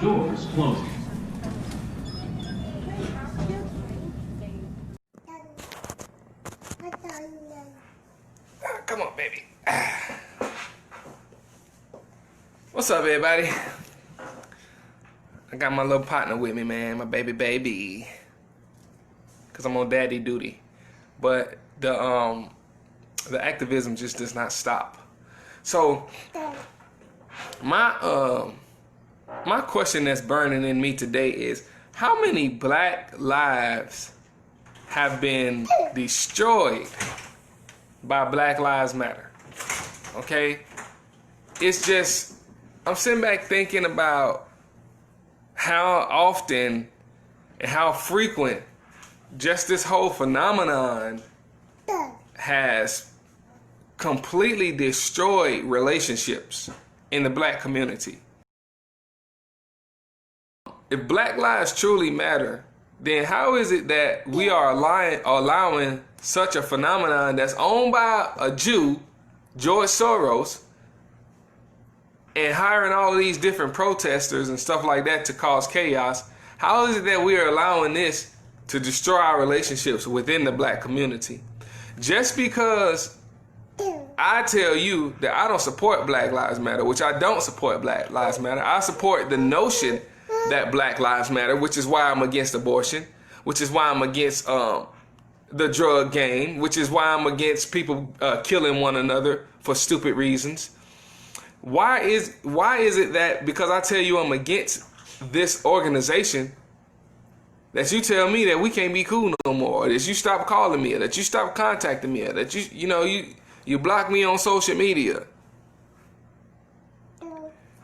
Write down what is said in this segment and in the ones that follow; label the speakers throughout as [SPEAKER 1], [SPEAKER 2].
[SPEAKER 1] Doors closing.
[SPEAKER 2] Come on, baby. What's up, everybody? I got my little partner with me, man. My baby. Cause I'm on daddy duty. But the activism just does not stop. So my question that's burning in me today is, how many black lives have been destroyed by Black Lives Matter? Okay? It's just, I'm sitting back thinking about how often and how frequent just this whole phenomenon has completely destroyed relationships in the black community. If black lives truly matter, then how is it that we are allowing such a phenomenon that's owned by a Jew, George Soros, and hiring all of these different protesters and stuff like that to cause chaos? How is it that we are allowing this to destroy our relationships within the black community? Just because I tell you that I don't support Black Lives Matter, which I don't support Black Lives Matter. I support the notion that Black Lives Matter, which is why I'm against abortion, which is why I'm against the drug game, which is why I'm against people killing one another for stupid reasons. Why is it that because I tell you I'm against this organization, that you tell me that we can't be cool no more, or that you stop calling me, or that you stop contacting me, or that you block me on social media?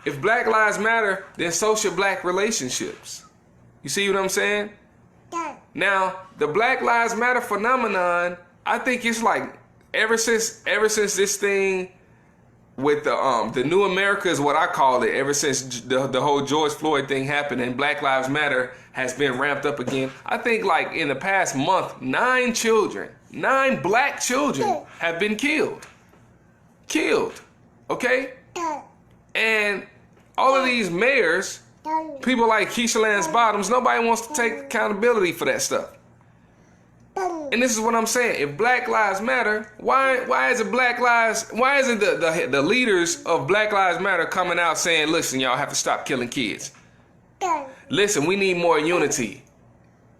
[SPEAKER 2] If Black Lives Matter, then so should black relationships. You see what I'm saying? Now, the Black Lives Matter phenomenon, I think it's like ever since this thing with the New America is what I call it, ever since the whole George Floyd thing happened and Black Lives Matter has been ramped up again. I think like in the past month, 9 black children have been killed. Okay? And all of these mayors, people like Keisha Lance Bottoms, nobody wants to take accountability for that stuff. And this is what I'm saying. If Black Lives Matter, why isn't the leaders of Black Lives Matter coming out saying, listen, y'all have to stop killing kids. Listen, we need more unity.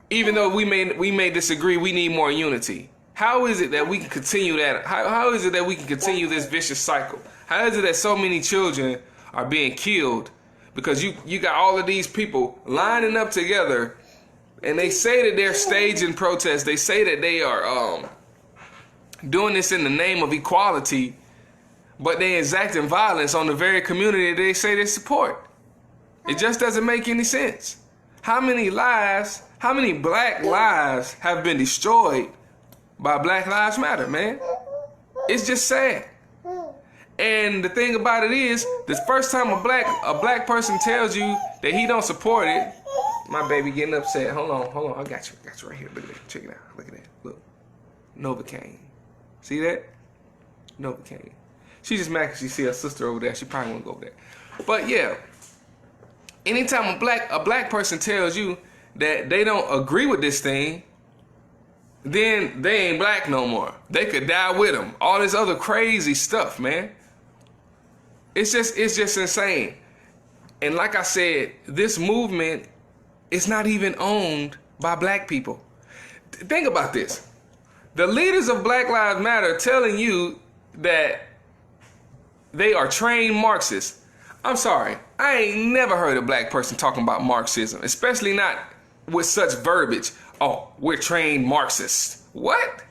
[SPEAKER 2] Even though we may disagree, we need more unity. How is it that we can continue that? How is it that we can continue this vicious cycle? How is it that so many children are being killed because you got all of these people lining up together, and they say that they're staging protests. They say that they are doing this in the name of equality, but they exacting violence on the very community that they say they support. It just doesn't make any sense. How many black lives have been destroyed by Black Lives Matter, man? It's just sad. And the thing about it is, the first time a black person tells you that he don't support it, my baby getting upset. Hold on. I got you right here. Look at that. Check it out. Look at that. Look. Novocaine. See that? Novocaine. She just mad because she see her sister over there. She probably won't go over there. But yeah, anytime a black person tells you that they don't agree with this thing, then they ain't black no more. They could die with them. All this other crazy stuff, man. It's just insane. And like I said, this movement is not even owned by black people. Think about this. The leaders of Black Lives Matter telling you that they are trained Marxists. I'm sorry, I ain't never heard a black person talking about Marxism, especially not with such verbiage. Oh, we're trained Marxists. What?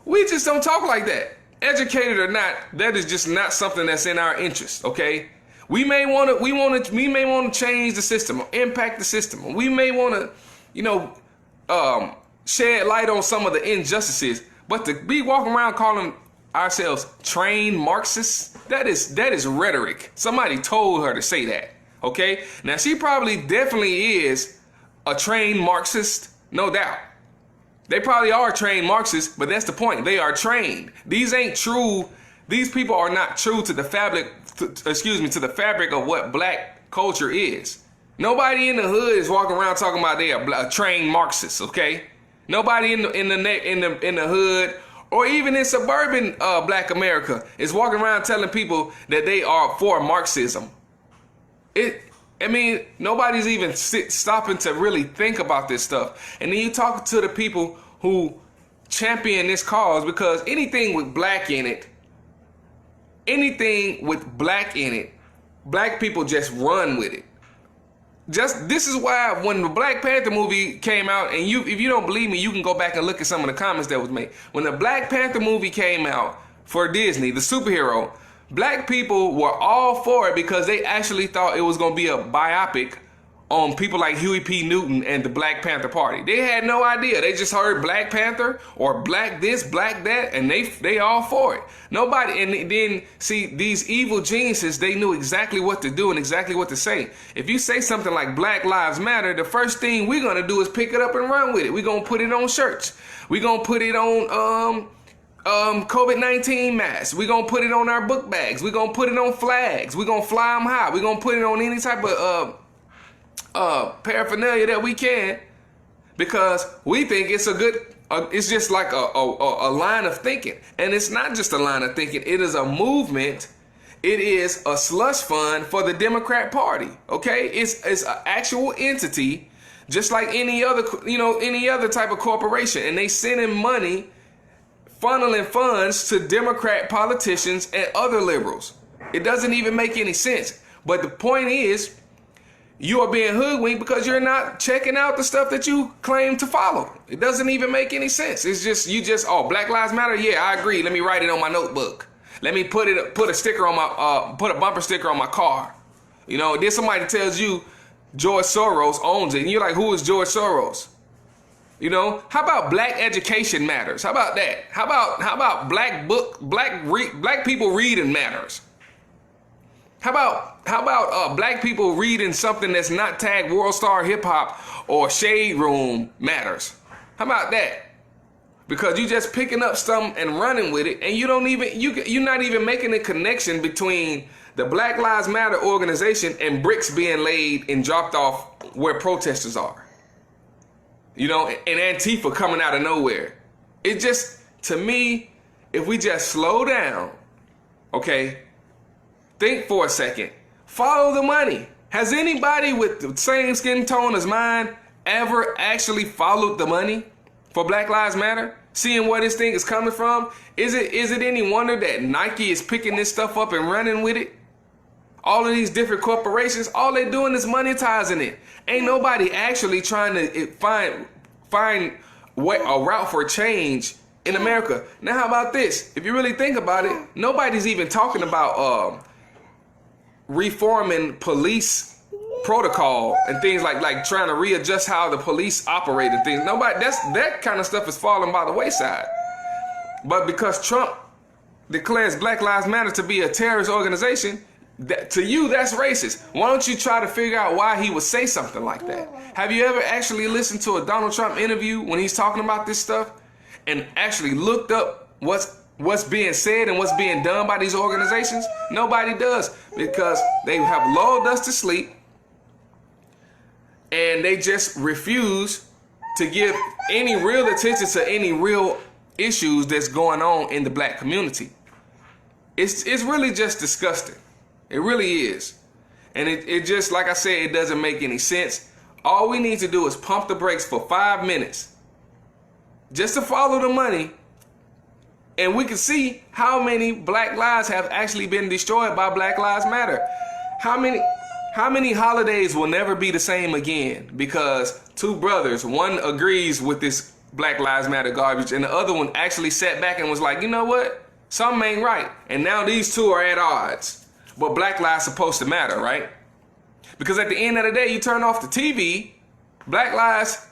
[SPEAKER 2] We just don't talk like that. Educated or not, that is just not something that's in our interest, okay? We may want to change the system or impact the system. We may want to, shed light on some of the injustices. But to be walking around calling ourselves trained Marxists, that is rhetoric. Somebody told her to say that, okay? Now, she probably definitely is a trained Marxist, no doubt. They probably are trained Marxists, but that's the point. They are trained. These ain't true. These people are not true to the fabric, to the fabric of what black culture is. Nobody in the hood is walking around talking about they are trained Marxists, okay? Nobody in the hood or even in suburban black America is walking around telling people that they are for Marxism. Nobody's even stopping to really think about this stuff. And then you talk to the people who champion this cause, because anything with black in it, black people just run with it. This is why when the Black Panther movie came out, and if you don't believe me, you can go back and look at some of the comments that was made. When the Black Panther movie came out for Disney, the superhero, black people were all for it because they actually thought it was going to be a biopic on people like Huey P. Newton and the Black Panther Party. They had no idea. They just heard Black Panther or black this, black that, and they all for it. Nobody, and then see, these evil geniuses, they knew exactly what to do and exactly what to say. If you say something like Black Lives Matter, the first thing we're going to do is pick it up and run with it. We're going to put it on shirts. We're going to put it on COVID-19 masks. We're going to put it on our book bags. We're going to put it on flags. We're going to fly them high. We're going to put it on any type of paraphernalia that we can, because we think it's it's just like a line of thinking. And it's not just a line of thinking. It is a movement. It is a slush fund for the Democrat Party. Okay, it's an actual entity, just like any other type of corporation, and they sending money, funneling funds to Democrat politicians and other liberals. It doesn't even make any sense. But the point is, you are being hoodwinked because you're not checking out the stuff that you claim to follow. It doesn't even make any sense. It's just, Black Lives Matter. Yeah, I agree. Let me write it on my notebook. Let me put a sticker on my, put a bumper sticker on my car. Then somebody tells you George Soros owns it, and you're like, who is George Soros? How about black education matters? How about that? How about black people reading matters? How about black people reading something that's not tagged World Star Hip Hop or Shade Room matters? How about that? Because you just picking up something and running with it, and you're not even making a connection between the Black Lives Matter organization and bricks being laid and dropped off where protesters are. And Antifa coming out of nowhere. It just, to me, if we just slow down, okay, think for a second, follow the money. Has anybody with the same skin tone as mine ever actually followed the money for Black Lives Matter? Seeing where this thing is coming from? Is it any wonder that Nike is picking this stuff up and running with it? All of these different corporations, all they're doing is monetizing it. Ain't nobody actually trying to find a route for change in America. Now, how about this? If you really think about it, nobody's even talking about reforming police protocol and things like trying to readjust how the police operate and things. That kind of stuff is falling by the wayside. But because Trump declares Black Lives Matter to be a terrorist organization, to you, that's racist. Why don't you try to figure out why he would say something like that? Have you ever actually listened to a Donald Trump interview when he's talking about this stuff and actually looked up what's being said and what's being done by these organizations? Nobody does, because they have lulled us to sleep and they just refuse to give any real attention to any real issues that's going on in the black community. It's really just disgusting. It really is. And it just, like I said, it doesn't make any sense. All we need to do is pump the brakes for 5 minutes just to follow the money, and we can see how many black lives have actually been destroyed by Black Lives Matter. How many holidays will never be the same again because two brothers, one agrees with this Black Lives Matter garbage and the other one actually sat back and was like, you know what? Something ain't right. And now these two are at odds. But black lives supposed to matter, right? Because at the end of the day, you turn off the TV, black lives,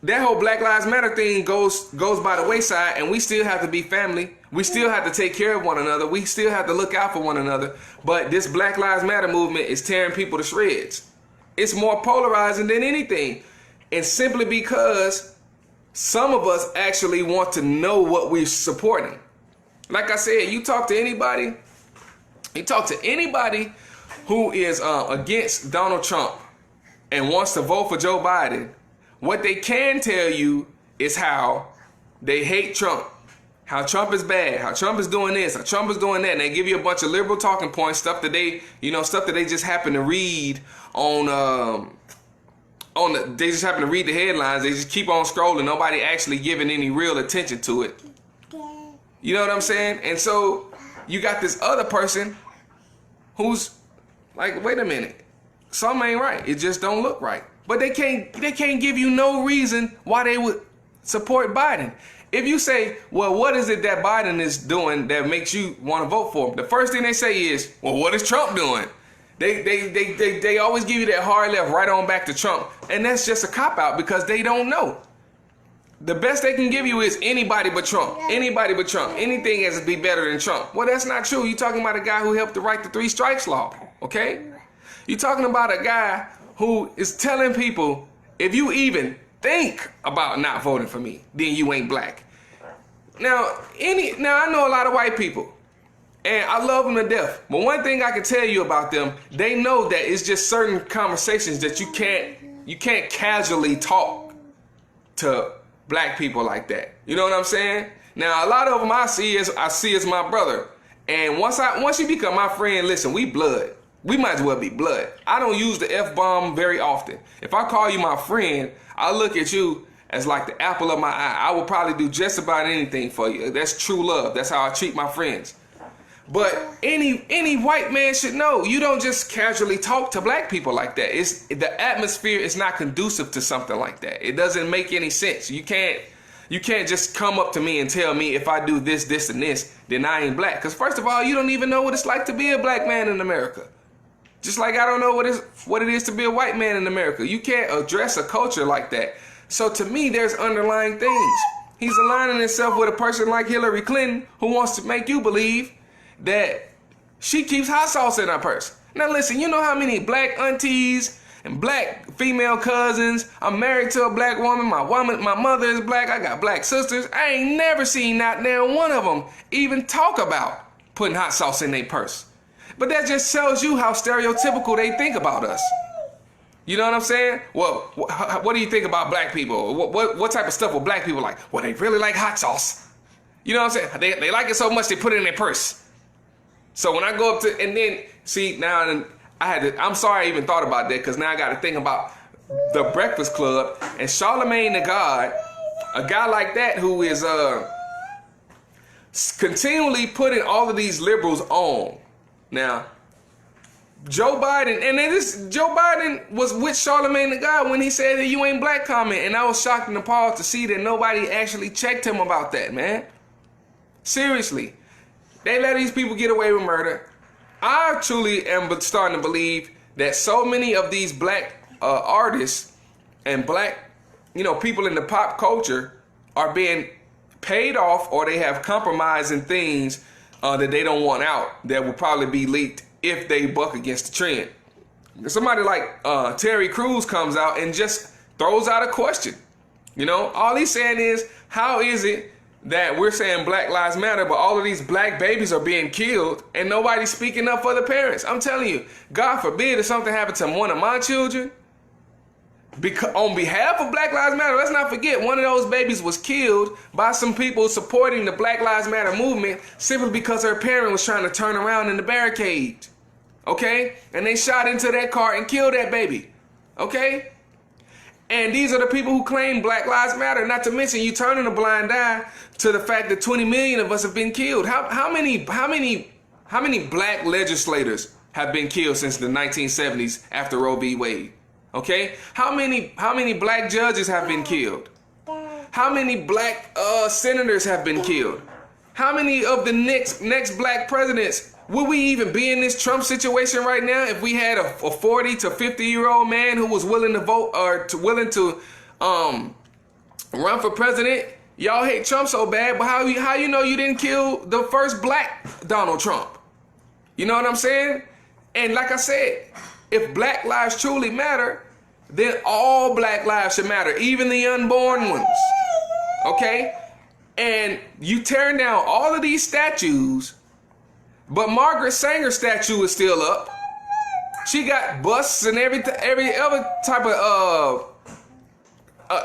[SPEAKER 2] that whole Black Lives Matter thing goes by the wayside, and we still have to be family. We still have to take care of one another. We still have to look out for one another. But this Black Lives Matter movement is tearing people to shreds. It's more polarizing than anything. And simply because some of us actually want to know what we're supporting. Like I said, you talk to anybody who is against Donald Trump, and wants to vote for Joe Biden, what they can tell you is how they hate Trump, how Trump is bad, how Trump is doing this, how Trump is doing that, and they give you a bunch of liberal talking points, stuff that they, stuff that they just happen to read they just happen to read the headlines. They just keep on scrolling. Nobody actually giving any real attention to it. You know what I'm saying? And so you got this other person who's like, wait a minute, something ain't right. It just don't look right. But they can't give you no reason why they would support Biden. If you say, well, what is it that Biden is doing that makes you want to vote for him? The first thing they say is, well, what is Trump doing? They always give you that hard left right on back to Trump. And that's just a cop-out because they don't know. The best they can give you is anybody but Trump. Anybody but Trump. Anything has to be better than Trump. Well, that's not true. You're talking about a guy who helped to write the 3 strikes law. Okay? You're talking about a guy who is telling people, if you even think about not voting for me, then you ain't black. Now I know a lot of white people, and I love them to death. But one thing I can tell you about them, they know that it's just certain conversations that you can't casually talk to black people like that. You know what I'm saying? Now a lot of them I see as my brother, and once you become my friend, listen, we blood. We might as well be blood. I don't use the F-bomb very often. If I call you my friend, I look at you as like the apple of my eye. I will probably do just about anything for you. That's true love. That's how I treat my friends. But any white man should know, you don't just casually talk to black people like that. The atmosphere is not conducive to something like that. It doesn't make any sense. You can't just come up to me and tell me if I do this, this, and this, then I ain't black. Because first of all, you don't even know what it's like to be a black man in America. Just like I don't know what it is to be a white man in America. You can't address a culture like that. So to me, there's underlying things. He's aligning himself with a person like Hillary Clinton who wants to make you believe that she keeps hot sauce in her purse. Now listen, you know how many black aunties and black female cousins? I'm married to a black woman. My mother is black. I got black sisters. I ain't never seen not now one of them even talk about putting hot sauce in their purse. But that just tells you how stereotypical they think about us. You know what I'm saying? Well, what do you think about black people? What type of stuff will black people like? Well, they really like hot sauce. You know what I'm saying? They like it so much they put it in their purse. So when I go up to, and then, see, now I'm sorry I even thought about that, because now I got to think about the Breakfast Club and Charlemagne the God, a guy like that who is continually putting all of these liberals on. Now, Joe Biden was with Charlemagne the God when he said that you ain't black comment, and I was shocked and appalled to see that nobody actually checked him about that, man. Seriously. They let these people get away with murder. I truly am starting to believe that so many of these black artists and black, people in the pop culture are being paid off, or they have compromising things that they don't want out that will probably be leaked if they buck against the trend. Somebody like Terry Crews comes out and just throws out a question. All he's saying is, how is it that we're saying Black Lives Matter, but all of these black babies are being killed and nobody's speaking up for the parents? I'm telling you, God forbid if something happened to one of my children, on behalf of Black Lives Matter, let's not forget, one of those babies was killed by some people supporting the Black Lives Matter movement simply because her parent was trying to turn around in the barricade. Okay? And they shot into that car and killed that baby. Okay? And these are the people who claim Black Lives Matter, not to mention you turning a blind eye to the fact that 20 million of us have been killed. How many black legislators have been killed since the 1970s after Roe v. Wade? Okay? How many black judges have been killed? How many black senators have been killed? How many of the next black presidents? Would we even be in this Trump situation right now if we had a 40 to 50-year-old man who was willing to vote or willing to run for president? Y'all hate Trump so bad, but how you know you didn't kill the first black Donald Trump? You know what I'm saying? And like I said, if black lives truly matter, then all black lives should matter, even the unborn ones. Okay? And you tear down all of these statues, but Margaret Sanger's statue is still up. She got busts and every other type of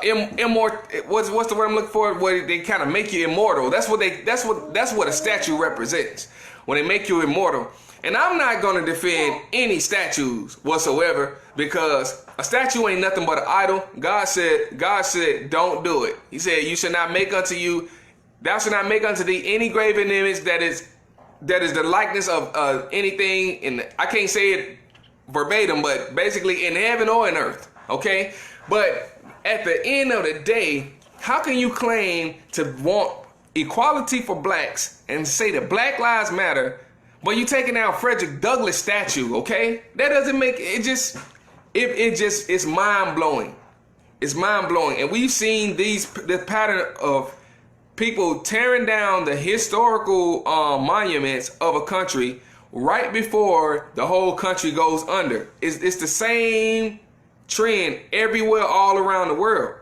[SPEAKER 2] immortal. What's the word I'm looking for? Where they kind of make you immortal. That's what a statue represents. When they make you immortal. And I'm not gonna defend any statues whatsoever, because a statue ain't nothing but an idol. God said, don't do it. He said, you should not make unto you, thou shalt not make unto thee any graven image that is the likeness of anything. And I can't say it verbatim, but basically in heaven or in earth. Okay, but at the end of the day, how can you claim to want equality for blacks and say that Black Lives Matter, but you taking out Frederick Douglass statue? Okay, that doesn't make it. It's mind blowing. It's mind blowing, and we've seen the pattern of people tearing down the historical monuments of a country right before the whole country goes under. It's the same trend everywhere, all around the world.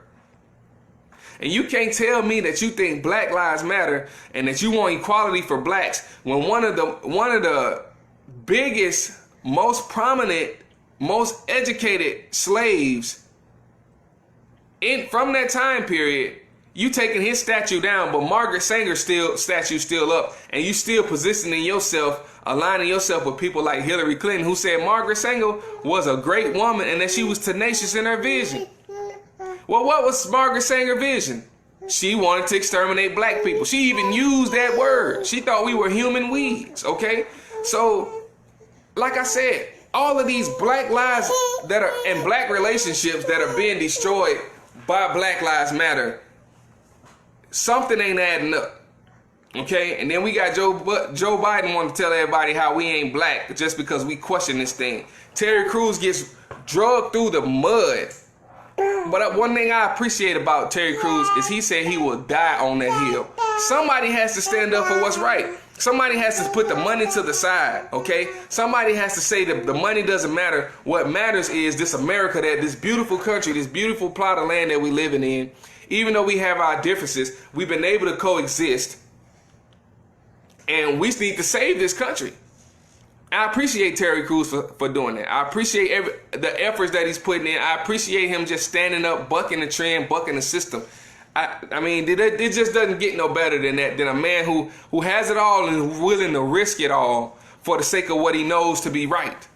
[SPEAKER 2] And you can't tell me that you think Black Lives Matter and that you want equality for blacks when one of the biggest, most prominent, most educated slaves from that time period, you taking his statue down, but Margaret Sanger's statue still up, and you still positioning yourself, aligning yourself with people like Hillary Clinton, who said Margaret Sanger was a great woman and that she was tenacious in her vision. Well, what was Margaret Sanger's vision? She wanted to exterminate black people. She even used that word. She thought we were human weeds, okay? So, like I said, all of these black lives that are in black relationships that are being destroyed by Black Lives Matter, something ain't adding up, okay? And then we got Joe Biden wanting to tell everybody how we ain't black just because we question this thing. Terry Crews gets drugged through the mud. But one thing I appreciate about Terry Crews is he said he will die on that hill. Somebody has to stand up for what's right. Somebody has to put the money to the side, okay? Somebody has to say that the money doesn't matter. What matters is this America, this beautiful country, this beautiful plot of land that we're living in. Even though we have our differences, we've been able to coexist. And we need to save this country. I appreciate Terry Crews for doing that. I appreciate the efforts that he's putting in. I appreciate him just standing up, bucking the trend, bucking the system. I mean, it just doesn't get no better than that, than a man who has it all and is willing to risk it all for the sake of what he knows to be right.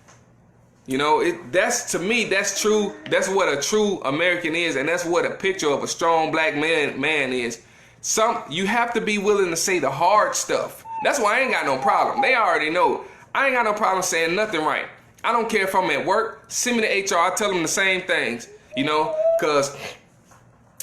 [SPEAKER 2] You know, to me, that's true. That's what a true American is, and that's what a picture of a strong black man is. You have to be willing to say the hard stuff. That's why I ain't got no problem. They already know. I ain't got no problem saying nothing right. I don't care if I'm at work. Send me to HR. I tell them the same things, you know, because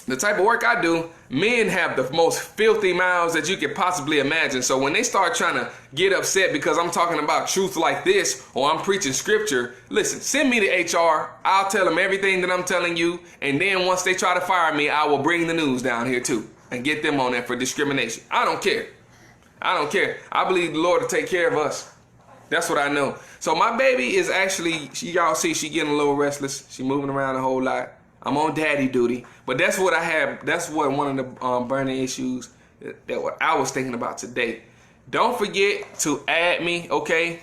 [SPEAKER 2] the type of work I do, men have the most filthy mouths that you could possibly imagine. So when they start trying to get upset because I'm talking about truth like this or I'm preaching scripture, listen, send me to HR. I'll tell them everything that I'm telling you. And then once they try to fire me, I will bring the news down here too and get them on there for discrimination. I don't care. I don't care. I believe the Lord will take care of us. That's what I know. So my baby is actually, y'all see, she getting a little restless. She moving around a whole lot. I'm on daddy duty. But that's what I have. That's what one of the burning issues that I was thinking about today. Don't forget to add me, okay?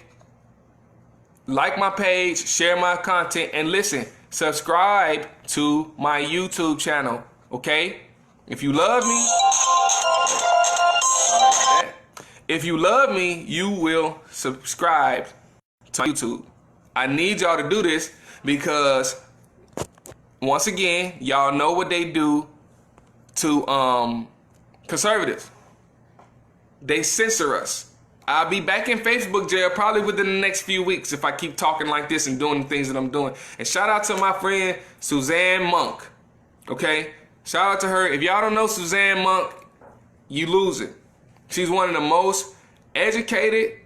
[SPEAKER 2] Like my page, share my content, and listen, subscribe to my YouTube channel, okay? If you love me, if you love me, you will subscribe to YouTube. I need y'all to do this because, once again, y'all know what they do to conservatives. They censor us. I'll be back in Facebook jail probably within the next few weeks if I keep talking like this and doing the things that I'm doing. And shout out to my friend Suzanne Monk. Okay? Shout out to her. If y'all don't know Suzanne Monk, you lose it. She's one of the most educated,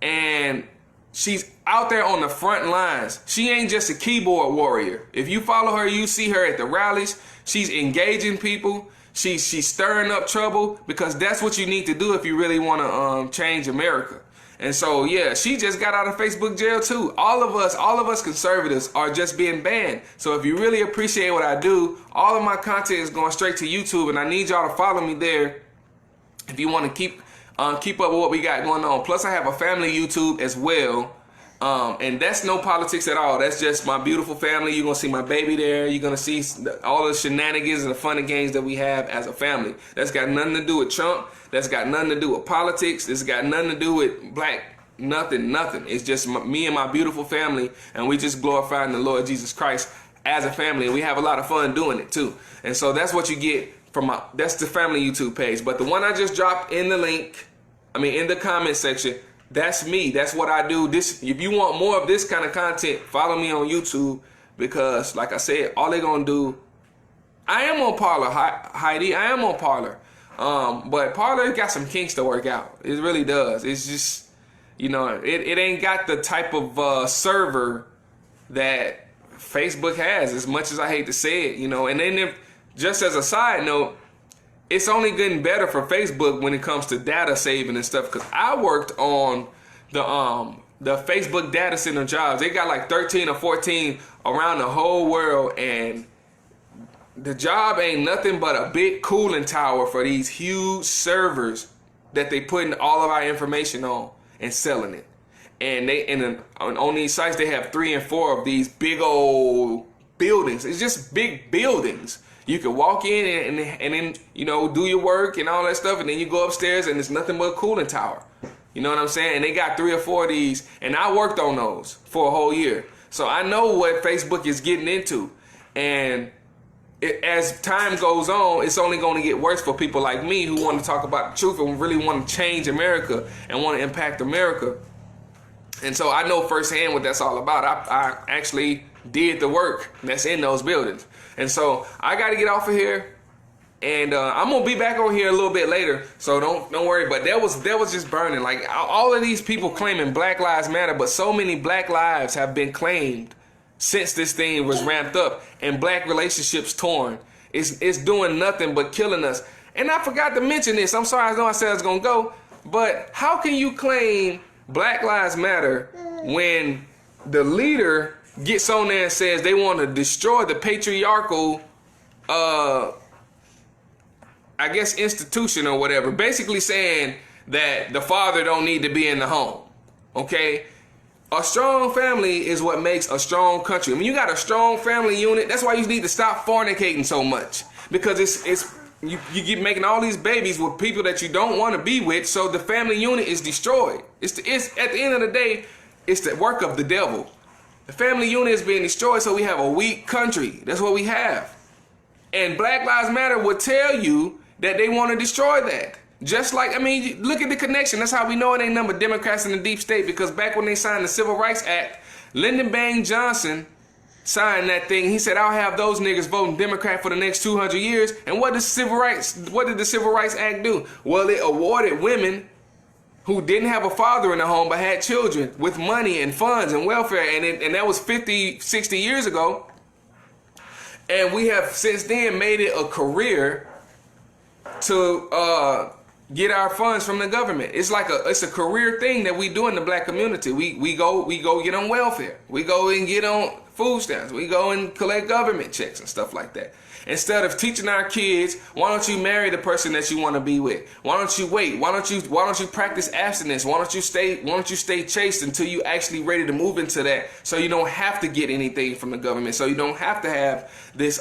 [SPEAKER 2] and she's out there on the front lines. She ain't just a keyboard warrior. If you follow her, you see her at the rallies. She's engaging people. She's stirring up trouble, because that's what you need to do if you really want to change America. And so, yeah, she just got out of Facebook jail too. All of us conservatives are just being banned. So if you really appreciate what I do, all of my content is going straight to YouTube, and I need y'all to follow me there if you want to keep up with what we got going on. Plus, I have a family YouTube as well. And that's no politics at all. That's just my beautiful family. You're going to see my baby there. You're going to see all the shenanigans and the fun and games that we have as a family. That's got nothing to do with Trump. That's got nothing to do with politics. It's got nothing to do with black, nothing. It's just me and my beautiful family, and we just glorifying the Lord Jesus Christ as a family, and we have a lot of fun doing it too. And so that's what you get from that's the family YouTube page. But the one I just dropped in the link, in the comment section, that's me. That's what I do. If you want more of this kind of content, follow me on YouTube, because like I said, all they're gonna do, I am on Parler, Heidi. I am on Parler. But Parler got some kinks to work out. It really does. It's just, it ain't got the type of server that Facebook has, as much as I hate to say it, And then just as a side note, it's only getting better for Facebook when it comes to data saving and stuff, because I worked on the Facebook data center jobs. They got like 13 or 14 around the whole world, and the job ain't nothing but a big cooling tower for these huge servers that they putting all of our information on and selling it. And on these sites, they have 3 and 4 of these big old buildings. It's just big buildings. You can walk in and then, do your work and all that stuff, and then you go upstairs and it's nothing but a cooling tower. You know what I'm saying? And they got 3 or 4 of these, and I worked on those for a whole year. So I know what Facebook is getting into. And as time goes on, it's only going to get worse for people like me who want to talk about the truth and really want to change America and want to impact America. And so I know firsthand what that's all about. I actually did the work that's in those buildings. And so I got to get off of here, and I'm gonna be back on here a little bit later. So don't worry. But that was just burning. Like, all of these people claiming Black Lives Matter, but so many black lives have been claimed since this thing was ramped up, and black relationships torn. It's doing nothing but killing us. And I forgot to mention this. I'm sorry. I know I said I was gonna go, but how can you claim Black Lives Matter when the leader gets on there and says they want to destroy the patriarchal, institution or whatever, basically saying that the father don't need to be in the home, okay? A strong family is what makes a strong country. You got a strong family unit. That's why you need to stop fornicating so much, because you keep making all these babies with people that you don't want to be with, so the family unit is destroyed. It's at the end of the day, it's the work of the devil. The family unit is being destroyed, so we have a weak country. That's what we have. And Black Lives Matter will tell you that they want to destroy that. Just like, look at the connection. That's how we know it ain't nothing but Democrats in the deep state, because back when they signed the Civil Rights Act, Lyndon Baines Johnson signed that thing. He said, I'll have those niggas voting Democrat for the next 200 years. And what did the Civil Rights Act do? Well, it awarded women who didn't have a father in the home but had children with money and funds and welfare, and that was 50, 60 years ago. And we have since then made it a career to get our funds from the government. It's a career thing that we do in the black community. We go get on welfare. We go and get on food stamps. We go and collect government checks and stuff like that. Instead of teaching our kids, why don't you marry the person that you want to be with? Why don't you wait? Why don't you practice abstinence? Why don't you stay chaste until you actually ready to move into that, so you don't have to get anything from the government, so you don't have to have this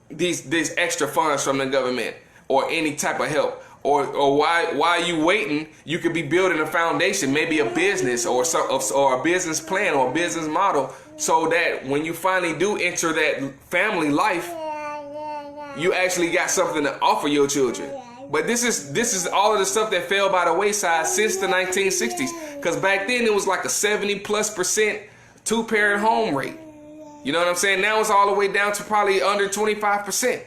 [SPEAKER 2] these extra funds from the government or any type of help. Or why you waiting? You could be building a foundation, maybe a business or a business plan or a business model, so that when you finally do enter that family life, you actually got something to offer your children. But this is all of the stuff that fell by the wayside since the 1960s, because back then it was like a 70+% two-parent home rate. You know what I'm saying? Now it's all the way down to probably under 25%.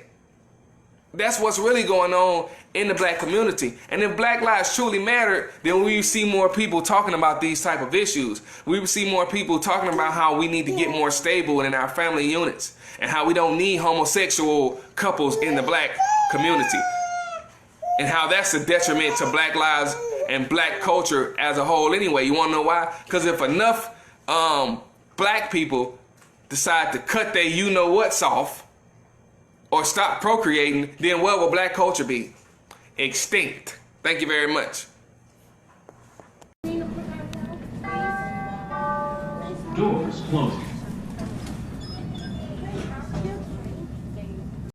[SPEAKER 2] That's what's really going on in the black community. And if black lives truly matter, then we see more people talking about these type of issues. We would see more people talking about how we need to get more stable in our family units, and how we don't need homosexual couples in the black community, and how that's a detriment to black lives and black culture as a whole anyway. You want to know why? Because if enough black people decide to cut their you-know-whats off or stop procreating, then what will black culture be? Extinct. Thank you very much.
[SPEAKER 1] Doors closing.